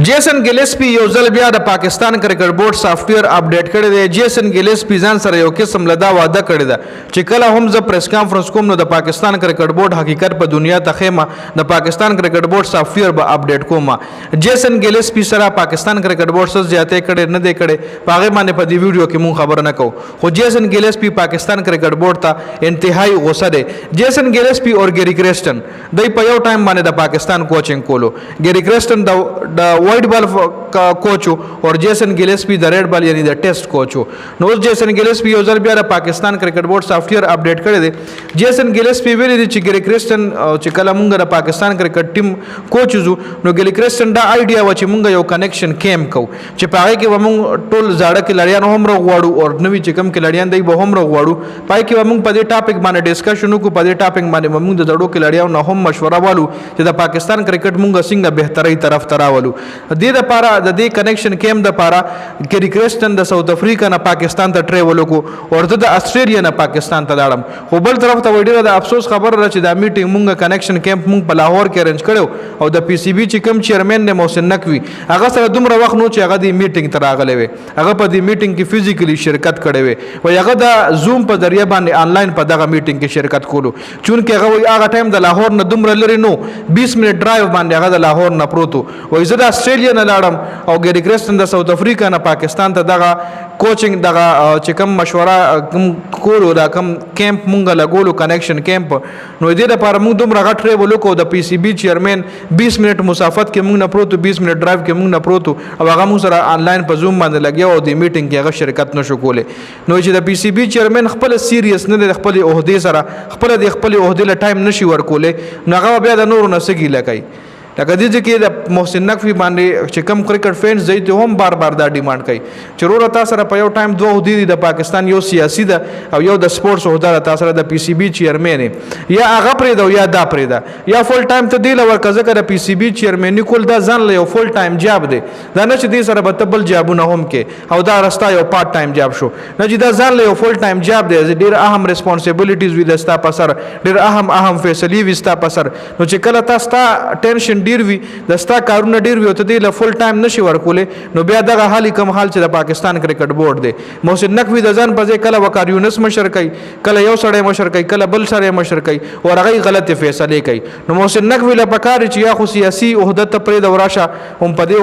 جیسن گلسپی یو ځل بیا د پاکستان کرکټ بورډ سافټویر اپډیټ کړی دی. جیسن گلسپی ځان سره یو قسم له دا وعده کړی ده چې کله هم زه پریس کانفرنس کوم نو د پاکستان کرکټ بورډ حقیقت په دنیا ته خیمه د پاکستان کرکټ بورډ سافټویر به اپډیټ کوم. جیسن گلسپی سره پاکستان کرکټ بورډ سره زیاتې کړي نه دی کړي په هغې باندې په دې ویډیو کې مونږ خبره نه کوو. خو جیسن گلسپی پاکستان کرکټ بورډ ته انتهایی غوسه دی. جیسن گلسپی اور ګیری کرسټن دوی په یو ټایم باندې د پاکستان کوچینګ کولو. ګیری کرسټن د وایټ بال کوچ اور جیسن گلسپی د ریډ بال یعنی د ټیسټ کوچ. نو اوس جیسن گلسپی یو ځل بیا د پاکستان کرکټ بورډ سافټویر اپډیټ کړی دی. جیسن گلسپی ویلي دی چې ګیری کرسټن چې کله مونږ د پاکستان کرکټ ټیم کوچ زو نو ګیری کرسټن دا آیډیا و چې مونږ یو کنیکشن کیمپ کوو چې په هغې کې به مونږ ټول زاړه کلړیان هم راغواړو او نوي چې کوم کلړیان دی به هم راغواړو. پای کې به مونږ په دې ټاپک باندې ډسکشن وکړو. په دې ټاپک باندې به مونږ د زړو کلړیانو نه هم مشوره والو چې د پاکستان کرکټ مونږ څنګه بهترۍ طرف ته راولو. دې دپاره د دې کنیکشن کیمپ دپاره ګیری کرسټن د ساوث افریقا نه پاکستان ته ټریول وکړو او زه د اسټرالیا نه پاکستان ته لاړم. خو بل طرف ته وایي ډېره د افسوس خبره ده چې دا میټینګ مونږ کنیکشن کیمپ مونږ په لاهور کې ارینج کړی او د پی سی بي چې کوم چیئرمین دی محسن نقوی هغه سره دومره وخت نو چې هغه دې میټینګ ته راغلی وی. هغه په دې میټینګ کې فزیکلی شرکت کړی وی وایي هغه د زوم په ذریعه باندې آنلاین په دغه میټینګ کې شرکت کولو چونکې هغه وایي هغه ټایم د لاهور نه دومره لرې نو 20 منټ ډرایو باندې هغه د لاهور نه پروت و. وایي زه د اسټرالیا نه لاړم او ګیری کرسټن د ساوث افریقا نه پاکستان ته دغه کوچینګ دغه چې کوم مشوره کوم کولو دا کوم کیمپ مونږ لګولو کنیکشن کیمپ نو دې لپاره مونږ دومره غټ ټریول وکړو. د پی سی بي چیئرمین 20 منټ مسافت کې مونږ نه پروت 20 منټ ډرایو کې مونږ نه پروت او هغه مونږ سره آنلاین په زوم باندې لګیا او د میټینګ کې هغه شرکت نشو کولی. نو چې د پی سی بي چیئرمین خپل سیریس نه د خپل عہدې سره خپل د خپل عہدې له ټایم نشي ورکولی نو هغه بیا د نورو نه څه ګیله کوي. لکه دې کې د محسن نقوی باندې چې کوم کرکټ فینس دی ته هم بار بار دا ډیمانډ کوي چې وروره تا سره په یو ټایم دوه عہدې دي د پاکستان یو سیاسي ده او یو د سپورټس عہده ده. تا سره د پی سی بي چیئرمین یا هغه پرېږده یا دا پرېږده یا فل ټایم ته دې له ورکړه ځکه د پی سی بي چیئرمیني کول دا ځان له یو فل ټایم جاب دی. دا نه چې دې سره به ته بل جابونه هم کې او دا رستا یو پارټ ټایم جاب شو نه چې دا ځان له یو فل ټایم جاب دی. ډېر اهم ریسپانسیبلیټیز وي د ستا په سر ډېر اهم فیصلې وي ستا په سر نو چې کله تا ستا ټینشن ډېر وي د ستا کارونه ډېر وي او ته دې له فل ټایم نشي ورکولی نو بیا دغه حال کم حال چې د پاکستان کرکټ بورډ دی. محسن نقوی د ځان په ځای کله وقار یونس مشر کوي کله یو سړی مشر کوي کله بل سړی مشر کوي او هغه غلطې فیصلې کوي. نو محسن نقوی له پکار چې یا خو سیاسي عہده ته پرېږده ورشه هم په دې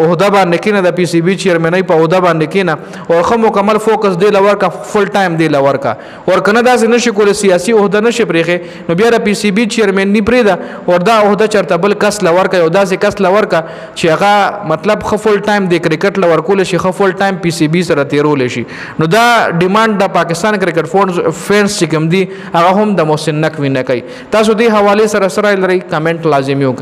عہده باندې کښېنه د پی سی بي چیئرمینۍ په عہده باندې کښېنه او ښه مکمل فوکس دې له ورکړه فل ټایم دې له ورکړه او که نه داسې نشي کولی سیاسي عہده نشي پرېښې نو بیا د پی سی بي چیئرمین نی پرېږده او دا عہده چېرته بل کس له ورکړه یو داسې کس له ورکړه چې هغه مطلب ښه فل ټایم د کرکټ له ورکولی شي ښه فل ټایم پی سی بي سره تېرولی شي. نو دا ډیمانډ د پاکستان کرکټ فینس چې کوم دي هغه هم د محسن نقوی نه کوي. تاسو دې حوالې سره سره لرئ کمنټ لازمي وکړئ.